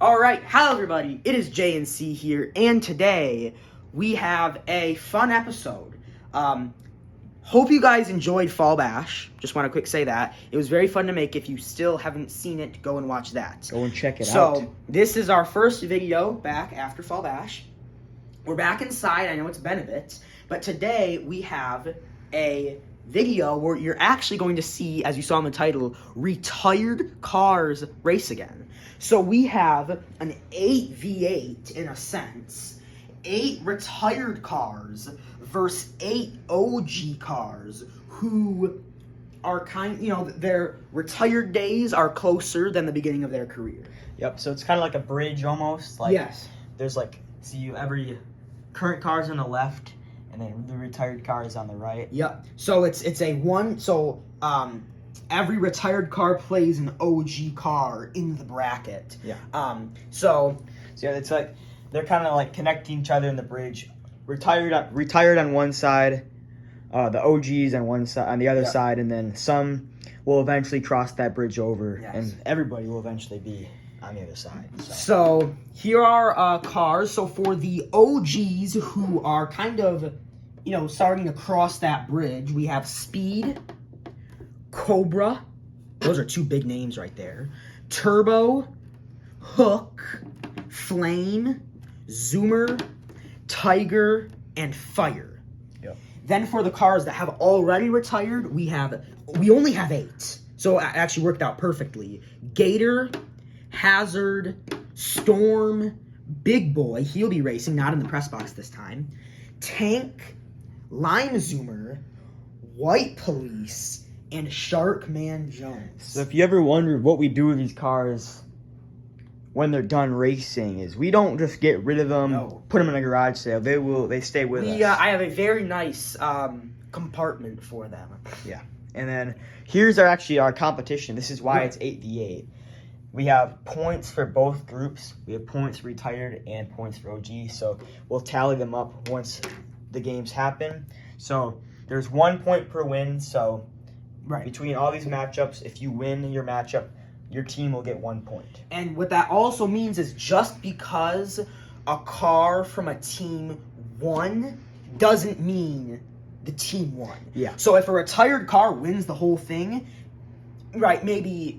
Alright, hello everybody, it is JNC here, and today we have a fun episode. Hope you guys enjoyed Fall Bash. Just want to quick say that. It was very fun to make. If you still haven't seen it, go and watch that. Go and check it out. So, this is our first video back after Fall Bash. We're back inside, I know it's been a bit, but today we have a video where you're actually going to see, as you saw in the title, retired cars race again. So we have an 8v8 in a sense, 8 retired cars versus 8 OG cars who are their retired days are closer than the beginning of their career. Yep, so it's kind of like a bridge almost. Like, yes. There's every current car's on the left, and then the retired car is on the right. Yep. So every retired car plays an OG car in the bracket. Yeah. So yeah, it's like they're kind of like connecting each other in the bridge. Retired on one side, the OGs on the other side, and then some will eventually cross that bridge over, and everybody will eventually be on the other side. So here are cars. So for the OGs who are kind of, starting to cross that bridge, we have Speed, Cobra. Those are 2 big names right there. Turbo, Hook, Flame, Zoomer, Tiger, and Fire. Yep. Then for the cars that have already retired, we only have 8. So it actually worked out perfectly. Gator, Hazard, Storm, Big Boy, he'll be racing, not in the press box this time. Tank, Lime Zoomer, White Police, and Sharkman Jones. So if you ever wonder what we do with these cars when they're done racing, is we don't just get rid of them, put them in a garage sale. They stay with us. I have a very nice compartment for them. Yeah. And then here's our competition. This is why it's 8v8. We have points for both groups. We have points for retired and points for OG. So we'll tally them up once the games happen. So there's 1 point per win. So between all these matchups, if you win your matchup, your team will get 1 point. And what that also means is just because a car from a team won doesn't mean the team won. Yeah. So if a retired car wins the whole thing, maybe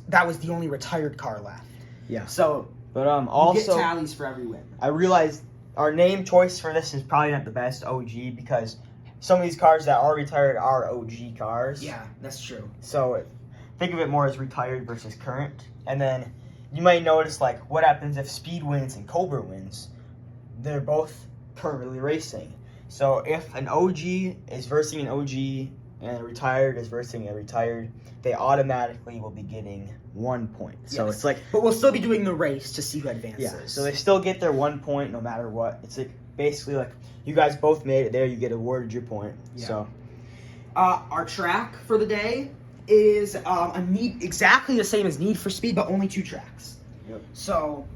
that was the only retired car left. Yeah. So also you get tallies for every win. I realized our name choice for this is probably not the best, OG, because some of these cars that are retired are OG cars. Yeah, that's true. So think of it more as retired versus current. And then you might notice, what happens if Speed wins and Cobra wins? They're both currently racing. So if an OG is versing an OG and a retired is versing a retired, they automatically will be getting 1 point. So it's but we'll still be doing the race to see who advances. Yeah, so they still get their 1 point no matter what. It's basically you guys both made it there, you get awarded your point. Yeah. So our track for the day is exactly the same as Need for Speed, but only 2 tracks. Yep. So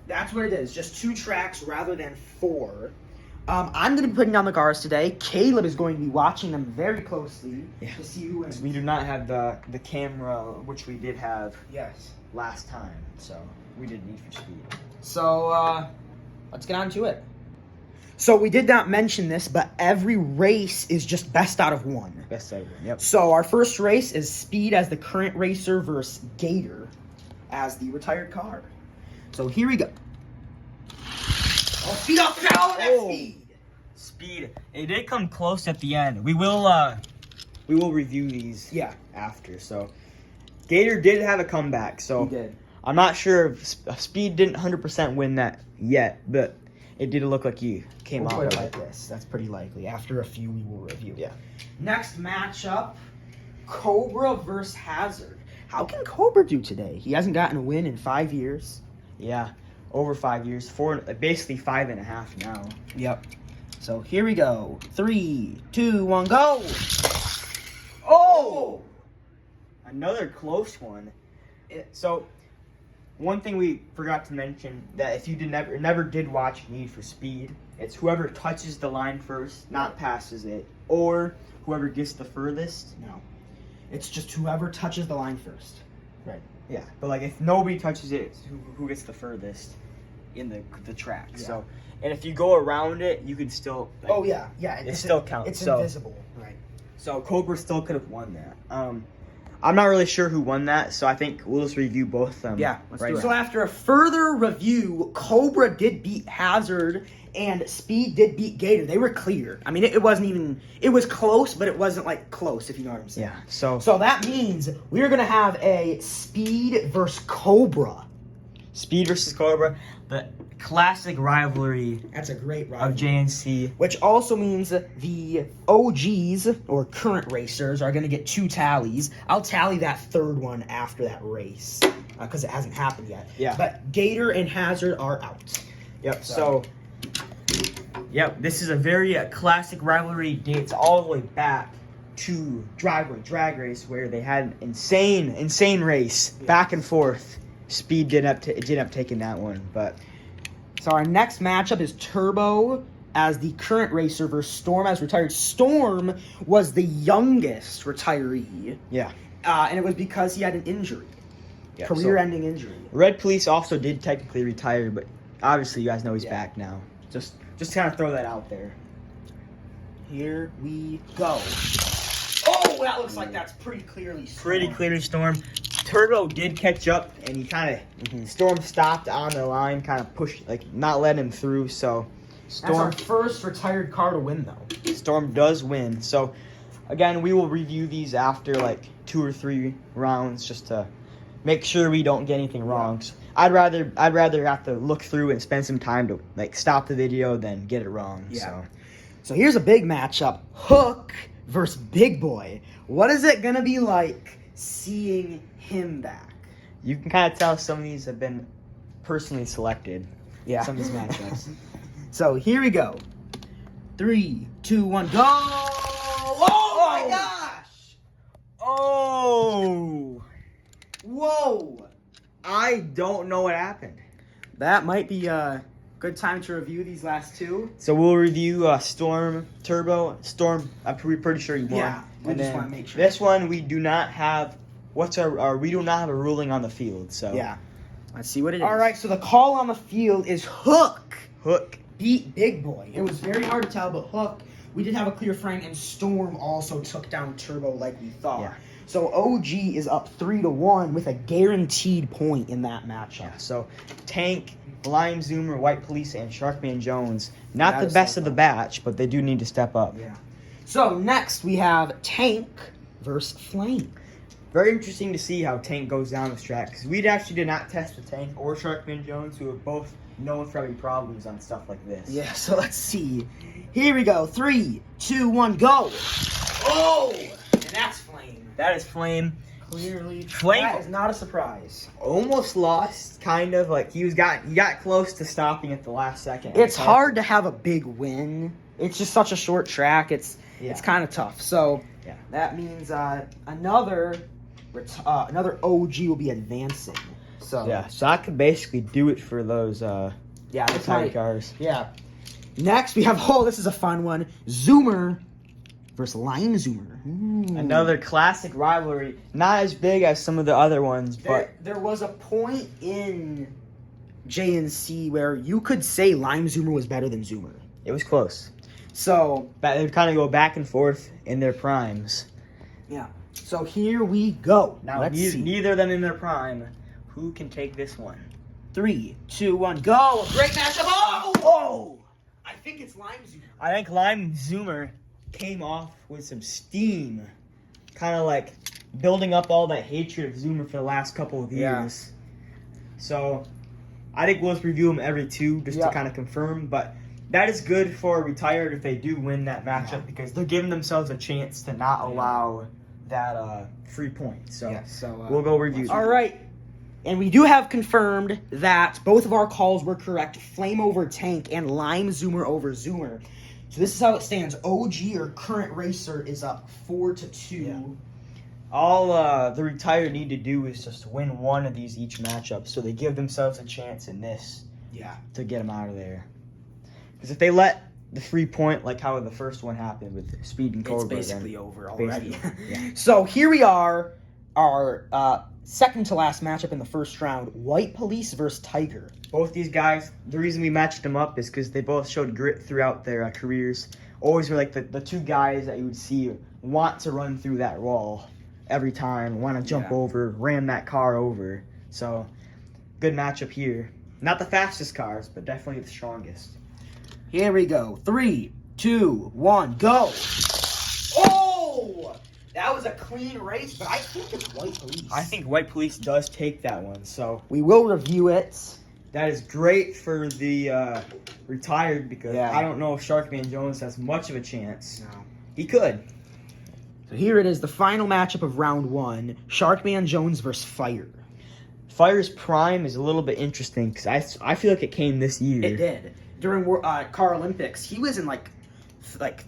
that's what it is, just 2 tracks rather than 4. I'm going to be putting down the cars today. Caleb is going to be watching them very closely to see who wins. We do not have the camera, which we did have last time, so we did Need for Speed. So let's get on to it. So we did not mention this, but every race is just best out of 1. Best out of 1, yep. So our first race is Speed as the current racer versus Gator as the retired car. So here we go. Oh, Speed off the ground! Speed! Speed. It did come close at the end. We will review these after. So Gator did have a comeback. So he did. I'm not sure if Speed didn't 100% win that yet, but it did look like he came out like this. That's pretty likely. After a few, we will review. Yeah. Next matchup, Cobra versus Hazard. How can Cobra do today? He hasn't gotten a win in 5 years. Yeah, over 5 years. Basically 5.5 now. Yep. So here we go. 3, 2, 1, go! Oh! Another close one. So one thing we forgot to mention, that if you never did watch Need for Speed, it's whoever touches the line first, not passes it, or whoever gets the furthest. No. It's just whoever touches the line first. Right. Yeah, but like if nobody touches it, it's who gets the furthest in the track. Yeah. So, and if you go around it, you can still. Like, Oh yeah, yeah. it still counts. It's So- invisible, right? So Cobra still could have won that. I'm not really sure who won that, so I think we'll just review both of them. Yeah, let's right do it. now. So after a further review, Cobra did beat Hazard and Speed did beat Gator. They were clear. I mean, it wasn't even, it was close, but it wasn't like close, if you know what I'm saying. Yeah. So So that means we're going to have a Speed versus Cobra. Speed versus Cobra, the classic rivalry That's a great of rivalry. JNC. Which also means the OGs, or current racers, are going to get 2 tallies. I'll tally that third one after that race, because it hasn't happened yet. Yeah. But Gator and Hazard are out. Yep. So, yep, this is a very classic rivalry. Dates all the way back to drag race, where they had an insane race back and forth. Speed did up taking that one, but So our next matchup is Turbo as the current racer versus Storm as retired. Storm was the youngest retiree, yeah. and it was because he had an injury, Yeah, career-ending injury. Red Police also did technically retire, but obviously you guys know he's Yeah. back now. Just kind of throw that out there. Here we go. Oh, that looks like that's pretty clearly Storm. Pretty clear Storm. Turbo did catch up, and he kind of Storm stopped on the line, kind of pushed, like not letting him through. So That's our Storm first retired car to win, though. Storm does win. So again, we will review these after like 2 or 3 rounds, just to make sure we don't get anything wrong. So I'd rather have to look through and spend some time to like stop the video than get it wrong. Yeah. So here's a big matchup: Hook versus Big Boy. What is it gonna be like seeing him back? You can kind of tell some of these have been personally selected. Yeah. Some of these matchups. So here we go. 3, 2, 1, go! Oh my gosh! Oh! Whoa! I don't know what happened. That might be a good time to review these last 2. So we'll review Storm, Turbo. Storm, I'm pretty sure you won. Yeah, we And just then wanna make sure. This one we do not have. We do not have a ruling on the field. So Yeah. Let's see what it is. All All right, so the call on the field is Hook Hook. beat Big Boy. It was very hard to tell, but Hook, we did have a clear frame, and Storm also took down Turbo like we thought. Yeah. So OG is up 3-1 with a guaranteed point in that matchup. Yeah. So Tank, Lime Zoomer, White Police, and Sharkman Jones. Not Gotta the best step of the up. batch, but they do need to step up. Yeah. So next we have Tank versus Flame. Very interesting to see how Tank goes down this track, because we actually did not test the Tank or Sharkman Jones, who are both known for having problems on stuff like this. Yeah, so let's see. Here we go. 3, 2, 1, go. Oh! And that's Flame. That is Flame. Clearly. Flame- That is not a surprise. Almost lost, kind of like he got close to stopping at the last second. It's hard to have a big win. It's just such a short track. It's kind of tough. So Yeah. that means another OG will be advancing. So Yeah, so I could basically do it for those yeah, this retired might, cars. yeah. Next we have this is a fun one. Zoomer versus Lime Zoomer. Another classic rivalry, not as big as some of the other ones, but There was a point in JNC where you could say Lime Zoomer was better than Zoomer. it was close. So But they would kind of go back and forth in their primes. yeah. So here we go. Now, Let's see. neither of them in their prime. Who can take this one? 3, 2, 1, go! A great matchup. Oh! I think it's Lime Zoomer. I think Lime Zoomer came off with some steam, kind of like building up all that hatred of Zoomer for the last couple of Yeah. years. So I think we'll just review them every 2 just Yeah. to kind of confirm. But that is good for retired if they do win that matchup, because they're giving themselves a chance to not allow that free point. So we'll go review. All right. And we do have confirmed that both of our calls were correct. Flame over Tank and Lime Zoomer over Zoomer. So this is how it stands. OG, or current racer, is up 4-2. Yeah. All the retired need to do is just win one of these each matchup, so they give themselves a chance in this Yeah. to get them out of there. Because if they let the free point, like how the first one happened with Speed and Cobra, It's basically then over already. basically, yeah. So here we are. Our second to last matchup in the first round, White Police versus Tiger. Both these guys, the reason we matched them up is because they both showed grit throughout their careers. Always were like the two guys that you would see want to run through that wall every time, want to jump over, ram that car over. So, good matchup here. Not the fastest cars, but definitely the strongest. Here we go. 3, 2, 1, go! Oh! That was a clean race, but I think it's White Police. I think White Police does take that one, so we will review it. that is great for the retired because Yeah. I don't know if Sharkman Jones has much of a chance. No. He could. So here it is, the final matchup of round 1, Sharkman Jones versus Fire. Fire's prime is a little bit interesting because I feel like it came this year. It did. During Car Olympics, he was in like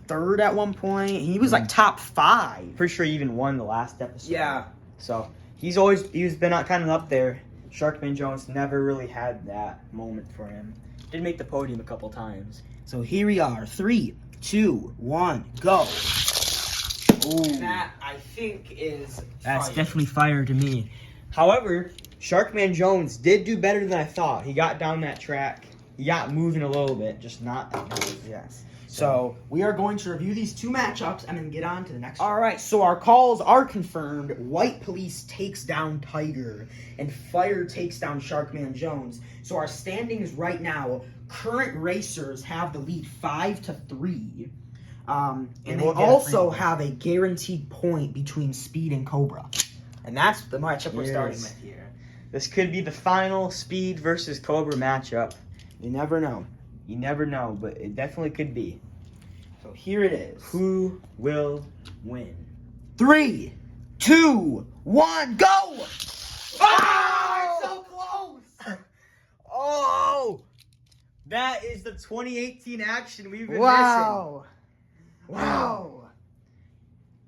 third at one point. He was like top 5. Pretty sure he even won the last episode. Yeah. So he's been kind of up there. Sharkman Jones never really had that moment for him. Did make the podium a couple times. So here we are. 3, 2, 1, go. Ooh. That, I think, is That's Fire. definitely Fire to me. However, Sharkman Jones did do better than I thought. He got down that track. He got moving a little bit, just not that much. Yes. So we are going to review these 2 matchups and then get on to the next one. All right, so our calls are confirmed. White Police takes down Tiger, and Fire takes down Sharkman Jones. So our standings right now, current racers have the lead 5-3. And they we'll get a also free have a guaranteed point between Speed and Cobra. And that's the matchup we're starting with here. This could be the final Speed versus Cobra matchup. You never know. You never know, but it definitely could be. So here it is. Who will win? 3, 2, 1, go! Oh! So close! Oh! That is the 2018 action we've been Wow! missing. Wow!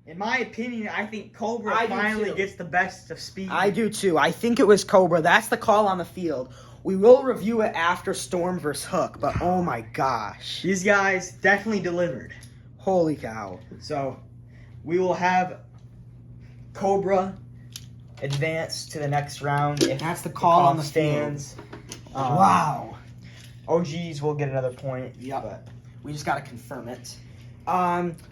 In my opinion, I think Cobra I do finally too. gets the best of Speed. I do too. I think it was Cobra. That's the call on the field. We will review it after Storm versus Hook, but oh my gosh. These guys definitely delivered. Holy cow. So, we will have Cobra advance to the next round. If That's the call on the stands. Wow. OGs will get another point. Yep. But We just got to confirm it.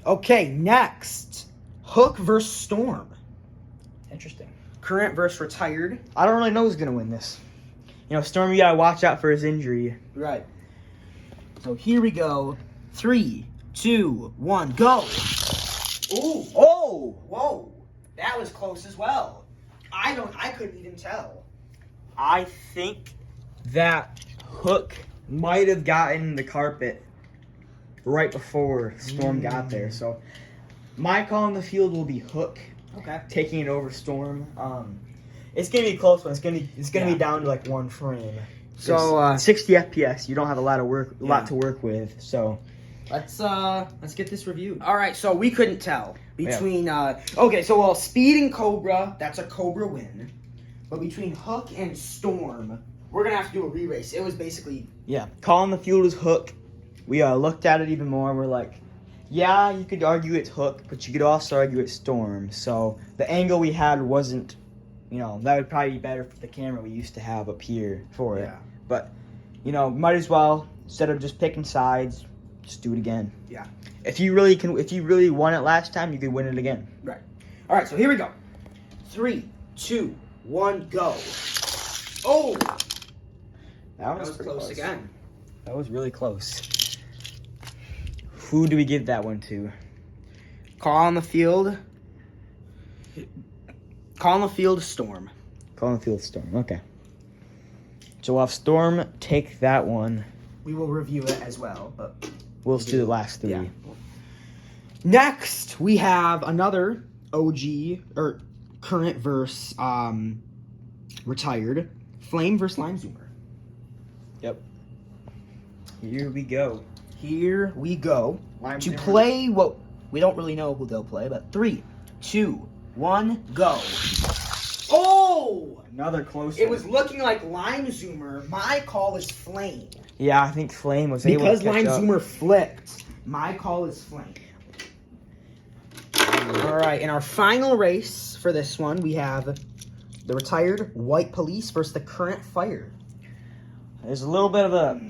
Okay, next. Hook versus Storm. interesting. Current versus retired. I don't really know who's going to win this. You know, Storm, you got to watch out for his injury. Right. So here we go. 3, 2, 1, go. Ooh. Oh! Whoa. That was close as well. I couldn't even tell. I think that Hook might have gotten the carpet right before Storm got there. So my call on the field will be Hook Okay. taking it over Storm. It's gonna be a close one. It's gonna be down to like one frame. So 60 FPS. You don't have a lot to work with. So let's get this reviewed. All right, so we couldn't tell between okay, so well, Speed and Cobra, that's a Cobra win. But between Hook and Storm, we're gonna have to do a re-race. It was basically call on the field is Hook. We looked at it even more. And we're like, yeah, you could argue it's Hook, but you could also argue it's Storm. So the angle we had wasn't, that would probably be better for the camera we used to have up here for it. But, might as well, instead of just picking sides, just do it again. Yeah. If you really won it last time, you could win it again. Right. All right, so here we go. 3, 2, 1, go. Oh, That was close again. That was really close. Who do we give that one to? Call on the field. Call on the field, Storm. Call on the field Storm. Okay. So we'll have Storm take that one. We will review it as well, but We'll do the last 3. yeah. Next, we have another OG or current versus retired Flame versus Lime Zoomer. Yep. Here we go. Here we go. Lime To Zoomer. play what we don't really know who they'll play, but 3, 2, 1, go. Oh! Another close It one. was looking like Lime Zoomer. My call is Flame. Yeah, I think Flame was able Because to catch Lime up. Zoomer flipped, my call is Flame. All right, in our final race for this one, we have the retired White Police versus the current Fire. There's a little bit of a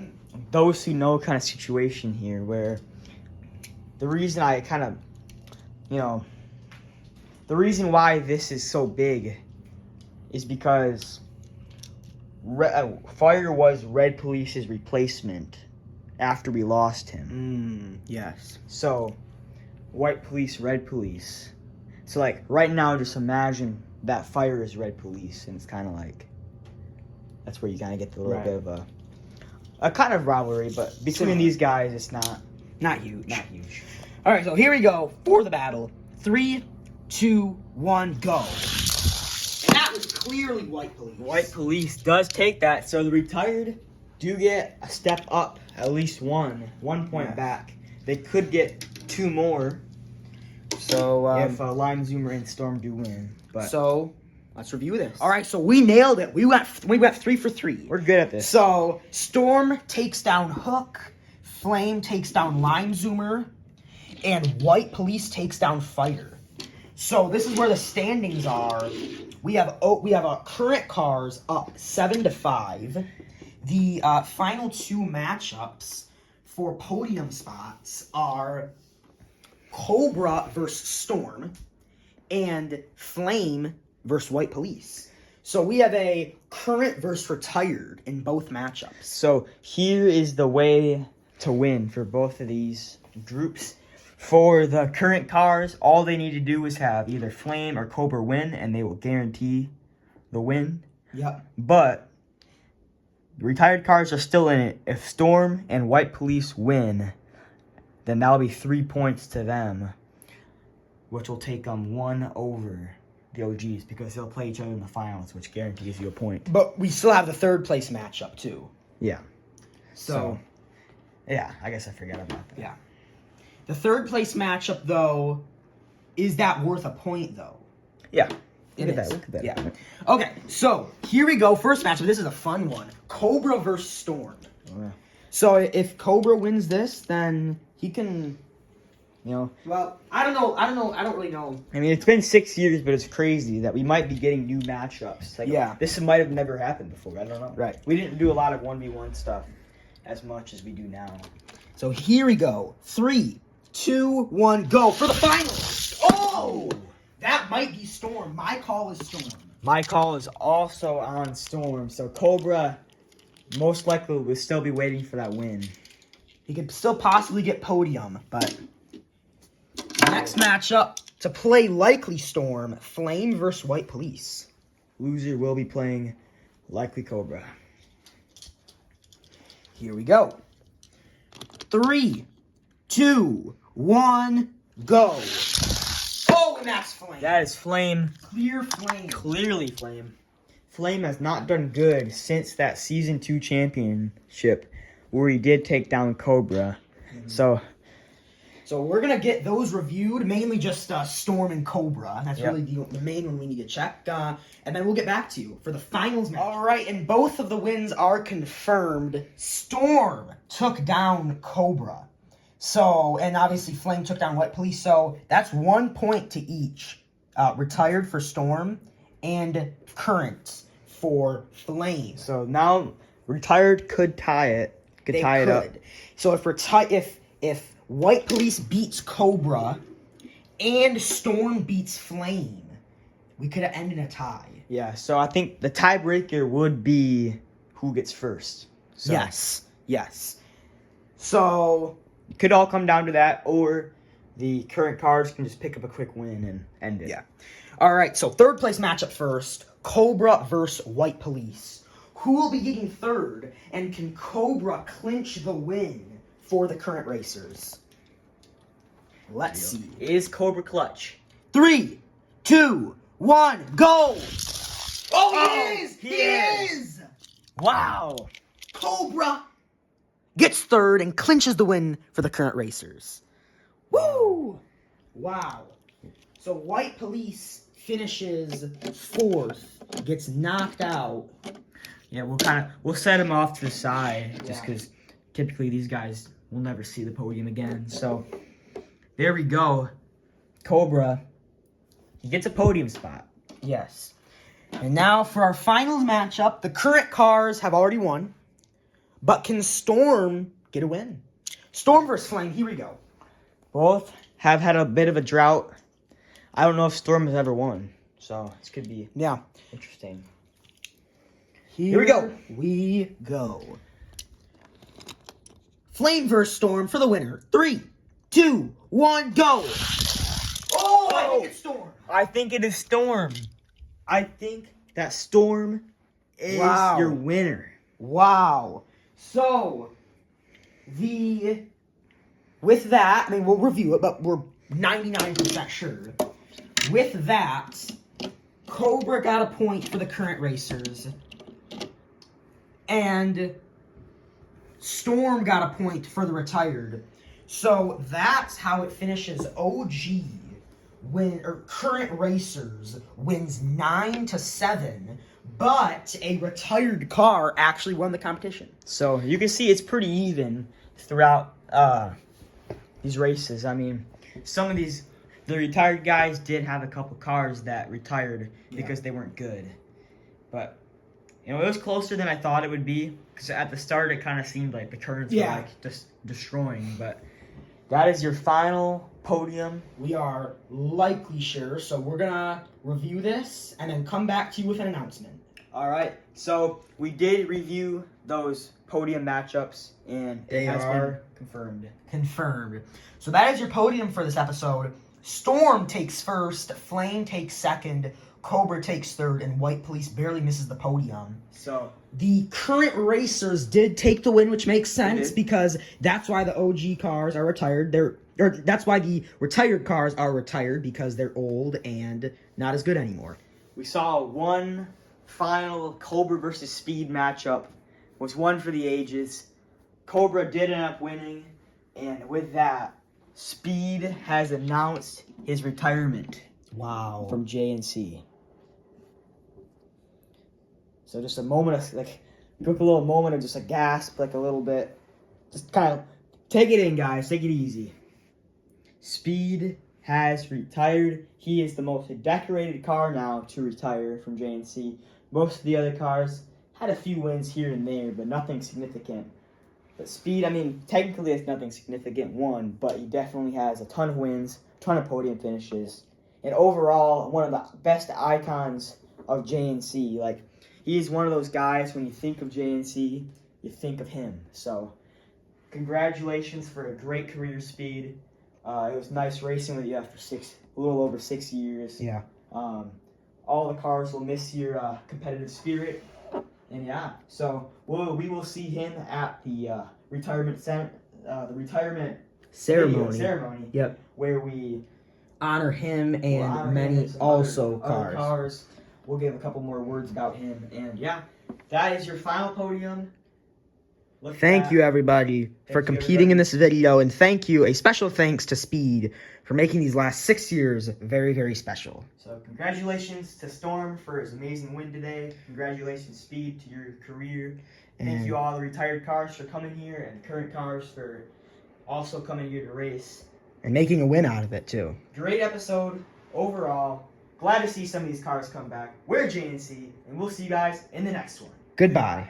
those who know kind of situation here where the reason I kind of, the reason why this is so big is because Fire was Red Police's replacement after we lost him. Yes. So, White Police, Red Police. So, like, right now, just imagine that Fire is Red Police, and it's kind of like, that's where you kind of get the little bit of a kind of rivalry, but between these guys, it's not huge. Not huge. All right, so here we go for the battle. 3, 2, 1, go. And that was clearly White Police. White Police does take that, so the retired do get a step up, at least one point back. They could get 2 more. So if Lime Zoomer and Storm do win, but so let's review this. All right, so we nailed it. We went 3 for 3. We're good at this. So Storm takes down Hook, Flame takes down Lime Zoomer, and White Police takes down Fire. So this is where the standings are. We have current cars up 7-5. The final 2 matchups for podium spots are Cobra versus Storm and Flame versus White Police. So we have a current versus retired in both matchups. So here is the way to win for both of these groups. For the current cars, all they need to do is have either Flame or Cobra win, and they will guarantee the win. Yep. But the retired cars are still in it. If Storm and White Police win, then that'll be 3 points to them, which will take them 1 over the OGs because they'll play each other in the finals, which guarantees you a point. But we still have the 3rd place matchup too. Yeah. So yeah, I guess I forgot about that. Yeah. The 3rd place matchup, though, is that worth a point, though? Yeah. Look Look at that. Yeah. Okay, so here we go. First matchup. This is a fun one. Cobra versus Storm. Oh, yeah. So if Cobra wins this, then he can, Well, I don't know. I don't really know. I mean, it's been 6 years, but it's crazy that we might be getting new matchups. Like, Yeah. This might have never happened before. I don't know. Right. We didn't do a lot of 1v1 stuff as much as we do now. So here we go. 3, 2, 1, go for the finals. Oh! That might be Storm. My call is Storm. My call is also on Storm, so Cobra most likely will still be waiting for that win. He could still possibly get podium, but next matchup to play likely Storm, Flame versus White Police. Loser will be playing likely Cobra. Here we go. 3, 2, 1, go. Oh, and that's Flame. That is Flame. Clear Flame. Clearly Flame. Flame has not done good since that Season 2 championship where he did take down Cobra. So we're going to get those reviewed, mainly just Storm and Cobra. That's really the main one we need to check. And then we'll get back to you for the finals match. All right, and both of the wins are confirmed. Storm took down Cobra. So, and obviously Flame took down White Police. So that's 1 point to each. Retired for Storm and current for Flame. So now retired could tie it. Could tie it up. So if White Police beats Cobra and Storm beats Flame, we could have ended a tie. Yeah, so I think the tiebreaker would be who gets first. So Yes. So it could all come down to that, or the current cards can just pick up a quick win and end it. yeah. All right, so 3rd place matchup first, Cobra versus White Police. Who will be getting 3rd, and can Cobra clinch the win for the current racers? Let's see. Is Cobra clutch? 3, 2, 1, go! Oh, he is! He is! Wow! Cobra gets 3rd and clinches the win for the current racers. Woo! Wow. So White Police finishes 4th, gets knocked out. Yeah, we'll set him off to the side just because typically these guys will never see the podium again. So there we go. Cobra, he gets a podium spot. Yes. And now for our finals matchup, the current cars have already won, but can Storm get a win? Storm versus Flame, here we go. Both have had a bit of a drought. I don't know if Storm has ever won, so this could be interesting. Here we go. Flame versus Storm for the winner. 3, 2, 1, go! Oh, I think it's Storm. I think it is Storm. I think that Storm is your winner. Wow. So, with that, I mean, we'll review it, but we're 99% sure. With that, Cobra got a point for the current racers. And Storm got a point for the retired. So that's how it finishes. OG current racers wins 9-7, but a retired car actually won the competition. So you can see it's pretty even throughout these races. I mean, some of the retired guys did have a couple cars that retired because they weren't good. But, it was closer than I thought it would be. Because at the start, it kind of seemed like the currents were just destroying. But that is your final podium. We are likely sure, so we're going to review this and then come back to you with an announcement. All right. So we did review those podium matchups, and it has been confirmed. Confirmed. So that is your podium for this episode. Storm takes first, Flame takes second, Cobra takes third, and White Police barely misses the podium. So the current racers did take the win, which makes sense because that's why the OG cars are retired. That's why the retired cars are retired because they're old and not as good anymore. We saw one final Cobra versus Speed matchup. Was one for the ages. Cobra did end up winning, and with that, Speed has announced his retirement. Wow. From JNC. So just a moment of, took a little moment of just a gasp, a little bit. Just kind of take it in, guys. Take it easy. Speed has retired. He is the most decorated car now to retire from JNC. Most of the other cars had a few wins here and there, but nothing significant. But Speed, I mean, technically it's nothing significant, one, but he definitely has a ton of wins, ton of podium finishes. And overall, one of the best icons of JNC. He's one of those guys, when you think of JNC, you think of him. So, congratulations for a great career, Speed. It was nice racing with you after a little over 6 years. Yeah. All the cars will miss your competitive spirit. And so we will see him at the retirement ceremony. Yep. Where we honor him and honor many him and also other cars. cars. We'll give a couple more words about him. And that is your final podium. Thank you, everybody, for competing in this video. And a special thanks to Speed for making these last 6 years very, very special. So congratulations to Storm for his amazing win today. Congratulations, Speed, to your career. Thank you all the retired cars for coming here and current cars for also coming here to race. And making a win out of it, too. Great episode overall. Glad to see some of these cars come back. We're JNC, and we'll see you guys in the next one. Goodbye.